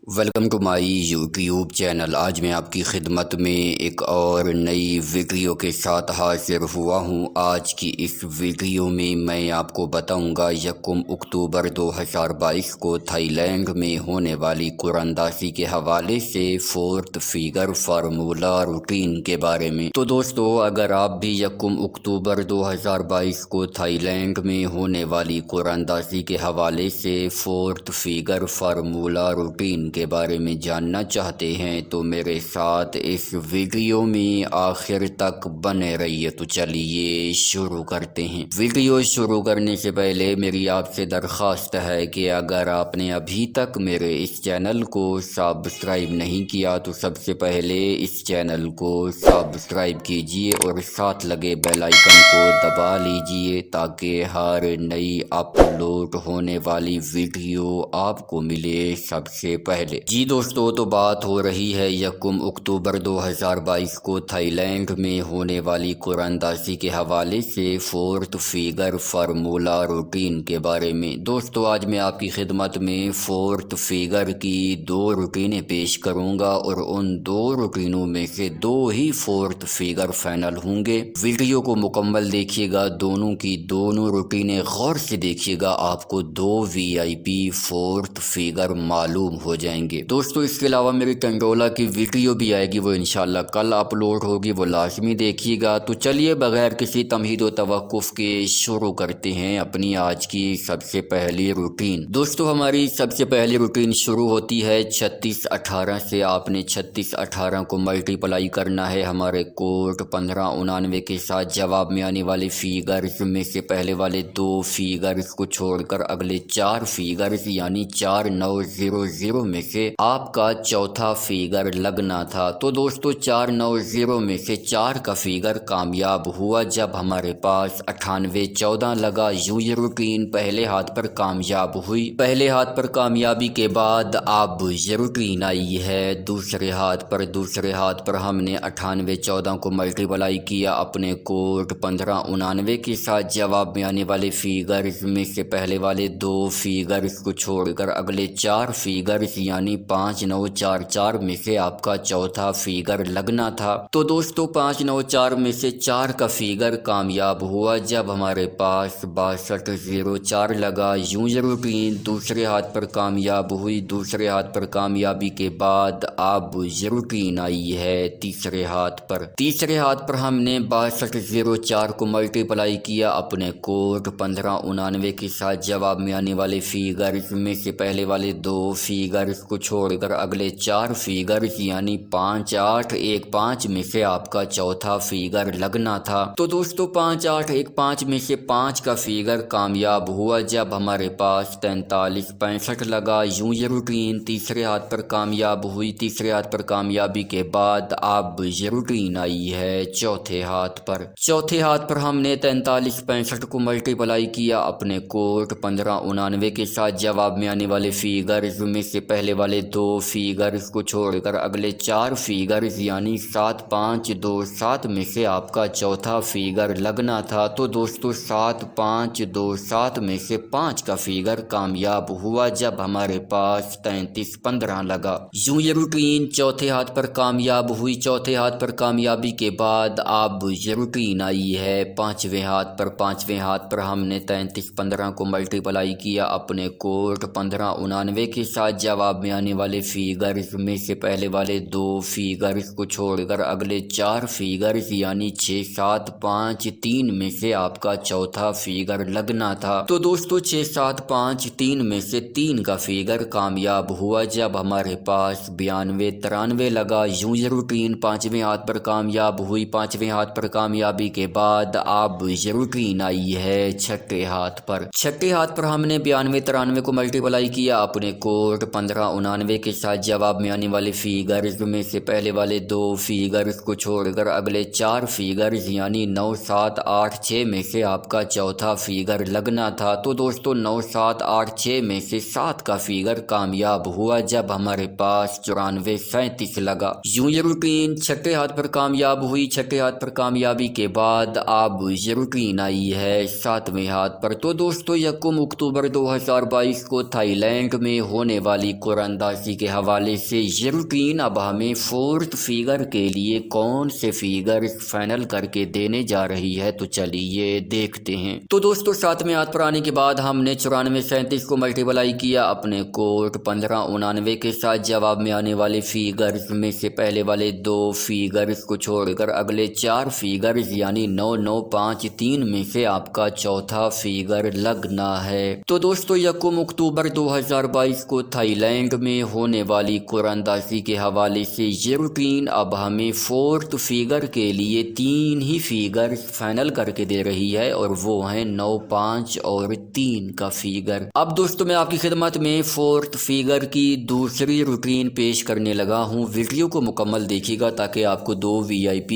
Welcome to my YouTube channel. آج میں آپ کی خدمت میں ایک اور نئی ویڈیو کے ساتھ حاضر ہوا ہوں۔ آج کی اس ویڈیو میں آپ کو بتاؤں گا 1 اکتوبر 2022 کو تھائی لینڈ میں ہونے والی قراندازی کے حوالے سے فورتھ فیگر فارمولا روٹین کے بارے میں۔ تو دوستو، اگر آپ بھی 1 اکتوبر 2022 کو تھائی لینڈ میں ہونے والی قراندازی کے حوالے سے فورتھ فیگر فارمولا روٹین کے بارے میں جاننا چاہتے ہیں تو میرے ساتھ اس ویڈیو میں آخر تک بنے رہیے۔ تو چلیے شروع کرتے ہیں۔ ویڈیو شروع کرنے سے پہلے میری آپ سے درخواست ہے کہ اگر آپ نے ابھی تک میرے اس چینل کو سبسکرائب نہیں کیا تو سب سے پہلے اس چینل کو سبسکرائب کیجیے اور ساتھ لگے بیل آئیکن کو دبا لیجیے تاکہ ہر نئی اپلوڈ ہونے والی ویڈیو آپ کو ملے سب سے پہلے۔ جی دوستو، تو بات ہو رہی ہے 1 اکتوبر 2022 کو تھائی لینڈ میں ہونے والی قراندازی کے حوالے سے فورتھ فیگر فارمولا روٹین کے بارے میں۔ دوستو، آج میں آپ کی خدمت میں فورتھ فیگر کی 2 روٹینیں پیش کروں گا اور ان 2 روٹینوں میں سے 2 ہی فورتھ فیگر فائنل ہوں گے۔ ویڈیو کو مکمل دیکھیے گا، دونوں کی دونوں روٹینیں غور سے دیکھیے گا، آپ کو 2 VIP فورتھ فیگر معلوم ہو جائیں گے۔ دوستو، اس کے علاوہ میری کنٹرولہ کی ویڈیو بھی آئے گی، وہ انشاءاللہ کل اپلوڈ ہوگی، وہ لازمی دیکھیے گا۔ تو چلیے بغیر کسی تمہید و توقف کے شروع کرتے ہیں اپنی آج کی سب سے پہلی روٹین۔ دوستو، ہماری سب سے پہلی روٹین شروع ہوتی ہے 3618 سے۔ آپ نے 3618 کو ملٹیپلائی کرنا ہے ہمارے کوڈ 1599 کے ساتھ۔ جواب میں آنے والے فیگرز میں سے پہلے والے 2 فیگرز کو چھوڑ کر اگلے 4 فیگرز یعنی 4900 میں سے آپ کا چوتھا فیگر لگنا تھا۔ تو دوستو، 4900 میں سے 4 کا فیگر کامیاب ہوا جب ہمارے پاس 9814 لگا۔ یوں یہ روٹین پہلے ہاتھ پر کامیاب ہوئی۔ پہلے ہاتھ پر کامیابی کے بعد اب یہ روٹین آئی ہے دوسرے ہاتھ پر۔ دوسرے ہاتھ پر ہم نے 9814 کو ملٹیپلائی کیا اپنے کوڈ 1599 کے ساتھ۔ جواب میں آنے والے فیگرز میں سے پہلے والے 2 فیگرز کو چھوڑ کر اگلے 4 فیگرز یعنی 5944 میں سے آپ کا چوتھا فیگر لگنا تھا۔ تو دوستو، 594 میں سے 4 کا فیگر کامیاب ہوا جب ہمارے پاس 6204 لگا۔ یوں یہ روٹین دوسرے ہاتھ پر کامیاب ہوئی۔ دوسرے ہاتھ پر کامیابی کے بعد اب یہ روٹین آئی ہے تیسرے ہاتھ پر۔ تیسرے ہاتھ پر ہم نے 6204 کو ملٹیپلائی کیا اپنے کوڈ 1599 کے ساتھ۔ جواب میں آنے والے فیگرز میں سے پہلے والے 2 فیگرز کو چھوڑ کر اگلے 4 فیگرز یعنی 5815 میں سے آپ کا چوتھا فیگر لگنا تھا۔ تو دوستو، 5815 میں سے 5 کا فیگر کامیاب ہوا جب ہمارے پاس 4365 لگا۔ یوں یہ روٹین تیسرے ہاتھ پر کامیاب ہوئی۔ تیسرے ہاتھ پر کامیابی کے بعد اب یہ روٹین آئی ہے چوتھے ہاتھ پر۔ چوتھے ہاتھ پر ہم نے 4365 کو ملٹیپلائی کیا اپنے کوڈ 1599 کے ساتھ۔ جواب میں آنے والے فیگرز میں سے پہلے والے 2 فیگرز کو چھوڑ کر اگلے 4 فیگرز یعنی 7527 میں سے آپ کا چوتھا فیگر لگنا تھا۔ تو دوستو، 7527 میں سے 5 کا فیگر کامیاب ہوا جب ہمارے پاس 3315 لگا۔ یوں یہ روٹین چوتھے ہاتھ پر کامیاب ہوئی۔ چوتھے ہاتھ پر کامیابی کے بعد اب یہ روٹین آئی ہے پانچویں ہاتھ پر۔ پانچویں ہاتھ پر ہم نے 3315 کو ملٹیپلائی کیا اپنے کوڈ 1599 کے ساتھ۔ جواب میں آنے والے فیگرز میں سے پہلے والے 2 فیگرز کو چھوڑ کر اگلے 4 فیگرز یعنی 6753 میں سے آپ کا چوتھا فیگر لگنا تھا۔ تو دوستو، 6753 میں سے 3 کا فیگر کامیاب ہوا جب ہمارے پاس 9293 لگا۔ یوں یہ روٹین پانچویں ہاتھ پر کامیاب ہوئی۔ پانچویں ہاتھ پر کامیابی کے بعد اب یہ روٹین آئی ہے چھٹے ہاتھ پر۔ چھٹے ہاتھ پر ہم نے 9293 کو ملٹیپلائی کیا اپنے کوڈ 1599 کے ساتھ۔ جواب میں آنے والے فیگرز میں سے پہلے والے 2 فیگرز کو چھوڑ کر اگلے 4 فیگرز یعنی 9786 میں سے آپ کا چوتھا فیگر لگنا تھا۔ تو دوستو، 9786 میں سے 7 کا فیگر کامیاب ہوا جب ہمارے پاس 9437 لگا۔ یوں یہ روٹین چھٹے ہاتھ پر کامیاب ہوئی۔ چھٹے ہاتھ پر کامیابی کے بعد اب یہ روٹین آئی ہے 7ویں ہاتھ پر۔ تو دوستو، 1 اکتوبر 2022 کو تھائی لینڈ میں ہونے والی قرآندازی کے حوالے سے یہ روٹین اب ہمیں فورتھ فیگر کے لیے کون سے فیگر فائنل کر کے دینے جا رہی ہے، تو چلیے دیکھتے ہیں۔ تو دوستو 7 آیت پر آنے کے بعد ہم نے 9437 کو ملٹیپلائی کیا اپنے کوٹ 1599 کے ساتھ۔ جواب میں آنے والے فیگرز میں سے پہلے والے 2 فیگرز کو چھوڑ کر اگلے 4 فیگرز یعنی 9953 میں سے آپ کا چوتھا فیگر لگنا ہے۔ تو دوستو 1 اکتوبر 2022 کو تھائی لینڈ میں ہونے والی قرآندازی کے حوالے سے یہ روٹین اب ہمیں فورتھ فیگر کے لیے 3 ہی فیگر فائنل کر کے دے رہی ہے، اور وہ ہیں 9، 5 اور 3 کا فیگر۔ اب دوستو میں آپ کی خدمت میں فورتھ فیگر کی دوسری روٹین پیش کرنے لگا ہوں۔ ویڈیو کو مکمل دیکھیے گا تاکہ آپ کو 2 VIP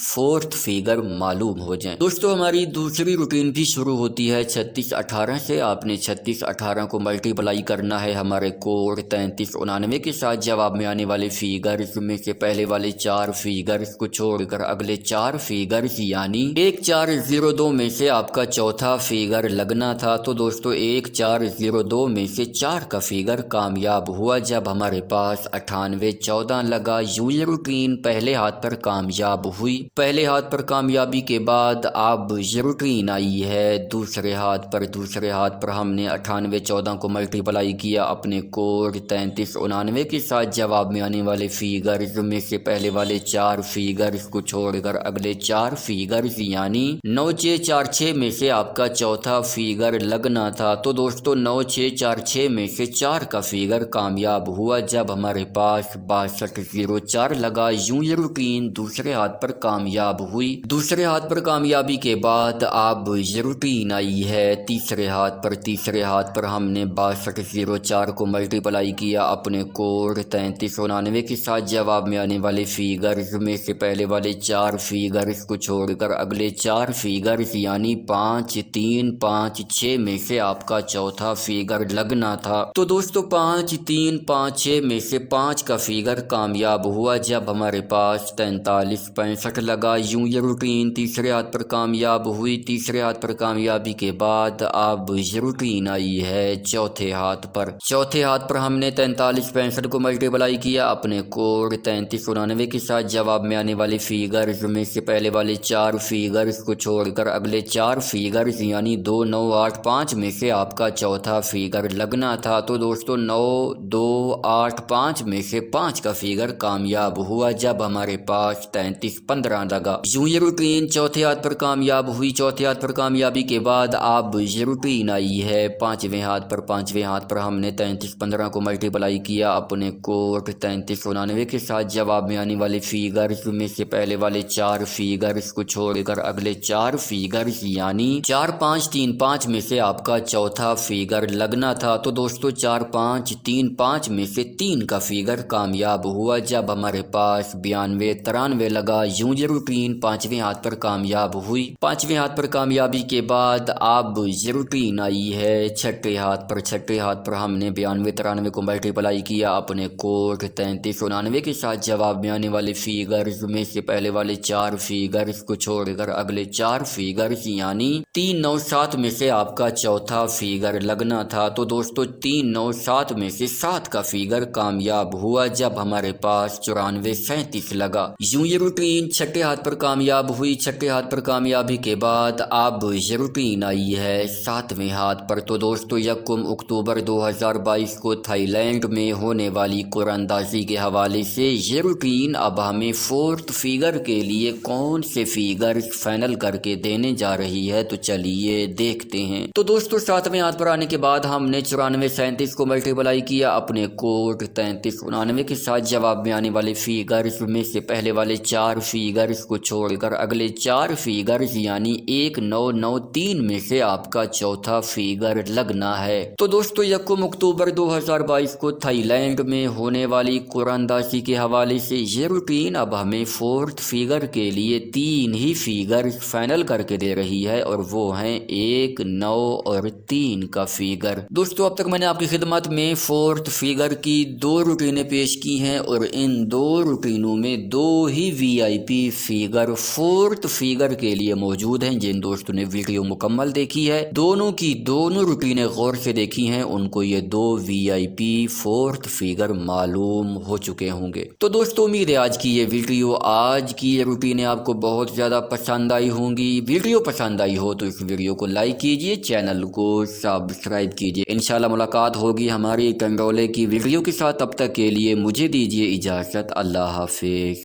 فورتھ فیگر معلوم ہو جائیں۔ دوستو ہماری دوسری روٹین بھی شروع ہوتی ہے 3618 سے۔ آپ نے 3618 کو ملٹیپلائی کرنا ہے ہمارے کوڈ 3399 کے ساتھ۔ جواب میں آنے والے فیگرز میں سے پہلے والے 4 فیگرز کو چھوڑ کر اگلے 4 فیگرز یعنی 1402 میں سے آپ کا چوتھا فیگر لگنا تھا۔ تو دوستو 1402 میں سے 4 کا فیگر کامیاب ہوا جب ہمارے پاس 9814 لگا۔ یوں یہ روٹین پہلے ہاتھ پر کامیاب ہوئی۔ پہلے ہاتھ پر کامیابی کے بعد اب یہ روٹین آئی ہے دوسرے ہاتھ پر۔ دوسرے ہاتھ پر ہم نے 9814 کو ملٹیپلائی کیا اپنے کوڈ 3399 کے ساتھ۔ جواب میں آنے والے فیگرز میں سے پہلے والے 4 فیگرز کو چھوڑ کر اگلے 4 فیگرز یعنی 9646 میں سے آپ کا چوتھا فیگر لگنا تھا۔ تو دوستو 9646 میں سے 4 کا فیگر کامیاب ہوا جب ہمارے پاس 6204 لگا۔ یوں یہ روٹین دوسرے ہاتھ پر کامیاب ہوئی۔ دوسرے ہاتھ پر کامیابی کے بعد اب یہ روٹین آئی ہے تیسرے ہاتھ پر۔ تیسرے ہاتھ پر ہم نے 6204 کو ملٹیپلائی کیا اپنے کوڈ 3399 کے ساتھ۔ جواب میں آنے والے فیگرز میں سے پہلے والے 4 فیگرز کو چھوڑ کر اگلے 4 فیگرز یعنی 5، 3، 5، 6 میں سے آپ کا چوتھا فیگر لگنا تھا۔ تو دوستو 5، 3، 5، 6 میں سے 5 کا فیگر کامیاب ہوا جب ہمارے پاس 4365 لگا۔ یوں یہ روٹین تیسرے ہاتھ پر کامیاب ہوئی۔ تیسرے ہاتھ پر کامیابی کے بعد اب یہ روٹین آئی ہے چوتھے ہاتھ پر۔ چوتھے ہاتھ پر ہم نے 4365 کو ملٹیپلائی کیا اپنے کوڈ 3399 کے ساتھ۔ جواب میں آنے والے فیگرز میں سے پہلے والے 4 فیگرز کو چھوڑ کر اگلے 4 فیگرز یعنی 2985 میں سے آپ کا چوتھا فیگر لگنا تھا۔ تو دوستو 9285 میں سے 5 کا فیگر کامیاب ہوا جب ہمارے پاس 3315 لگا۔ یوں یہ روٹین چوتھے ہاتھ پر کامیاب ہوئی۔ چوتھے ہاتھ پر کامیابی کے بعد اب یہ روٹین آئی ہے 5ویں ہاتھ پر۔ 5ویں ہاتھ پر ہم نے 3315 کو ملٹیپلائی کیا اپنے کوٹ 3399 کے ساتھ۔ جواب میں آنے والے فیگرز میں سے پہلے والے 4 فیگرز کو چھوڑ کر اگلے 4 فیگرز یعنی 4535 میں سے آپ کا چوتھا فیگر لگنا تھا۔ تو دوستو 4535 میں سے 3 کا فیگر کامیاب ہوا جب ہمارے پاس 9293 لگا۔ یوں یہ روٹین 5ویں ہاتھ پر کامیاب ہوئی۔ 5ویں ہاتھ پر کامیابی کے بعد اب یہ روٹین آئی ہے چھٹے ہاتھ پر۔ چھٹے ہاتھ پر ہم نے 9293 کو ملٹیپلائی کیا اپنے کوٹ 3399 کے ساتھ۔ جواب میں آنے والے فیگرز میں سے پہلے والے 4 فیگرز کو چھوڑ کر اگلے 4 فیگرز یعنی 397 میں سے آپ کا چوتھا فیگر لگنا تھا۔ تو دوستو 397 میں سے 7 کا فیگر کامیاب ہوا جب ہمارے پاس 9437 لگا۔ یوں یہ روٹین چھٹے ہاتھ پر کامیاب ہوئی۔ چھٹے ہاتھ پر کامیابی کے بعد اب یہ روٹین آئی ہے 7ویں ہاتھ پر۔ تو دوستو 1 اکتوبر 2022 کو تھائی لینڈ میں ہونے والی قرآندازی کے حوالے سے یہ روٹین اب ہمیں فورتھ فیگر کے لیے کون سے فیگر فائنل کر کے دینے جا رہی ہے، تو چلیے دیکھتے ہیں۔ تو دوستو 7ویں ہاتھ پر آنے کے بعد ہم نے 9437 کو ملٹیپلائی کیا اپنے کوٹ 3399 کے ساتھ۔ جواب میں آنے والے فیگرز میں سے پہلے والے 4 فیگرز کو چھوڑ کر اگلے 4 فیگرز یعنی 1993 میں سے آپ کا چوتھا فیگر لگنا ہے۔ تو دوستو 1 اکتوبر 2022 کو تھائی لینڈ میں ہونے والی قرآندازی کے حوالے سے یہ روٹین اب ہمیں فورتھ فیگر کے لیے 3 ہی فیگر فائنل کر کے دے رہی ہے، اور وہ ہیں 1، 9 اور 3 کا فیگر۔ دوستو اب تک میں نے آپ کی خدمت میں فورتھ فیگر کی 2 روٹینیں پیش کی ہیں، اور ان 2 روٹینوں میں 2 ہی VIP فیگر فورتھ فیگر کے لیے موجود ہیں۔ جن دوستوں نے ویڈیو مکمل دیکھی ہے، دونوں کی دونوں روٹینیں غور سے دیکھی ہیں، ان کو یہ 2 VIP VIP 4th فگر معلوم ہو چکے ہوں گے۔ تو دوستو امید ہے آج کی یہ ویڈیو، آج کی یہ روٹینیں آپ کو بہت زیادہ پسند آئی ہوں گی۔ ویڈیو پسند آئی ہو تو اس ویڈیو کو لائک کیجئے، چینل کو سبسکرائب کیجئے۔ انشاءاللہ ملاقات ہوگی ہماری کنڈولے کی ویڈیو کے ساتھ، تب تک کے لیے مجھے دیجئے اجازت۔ اللہ حافظ۔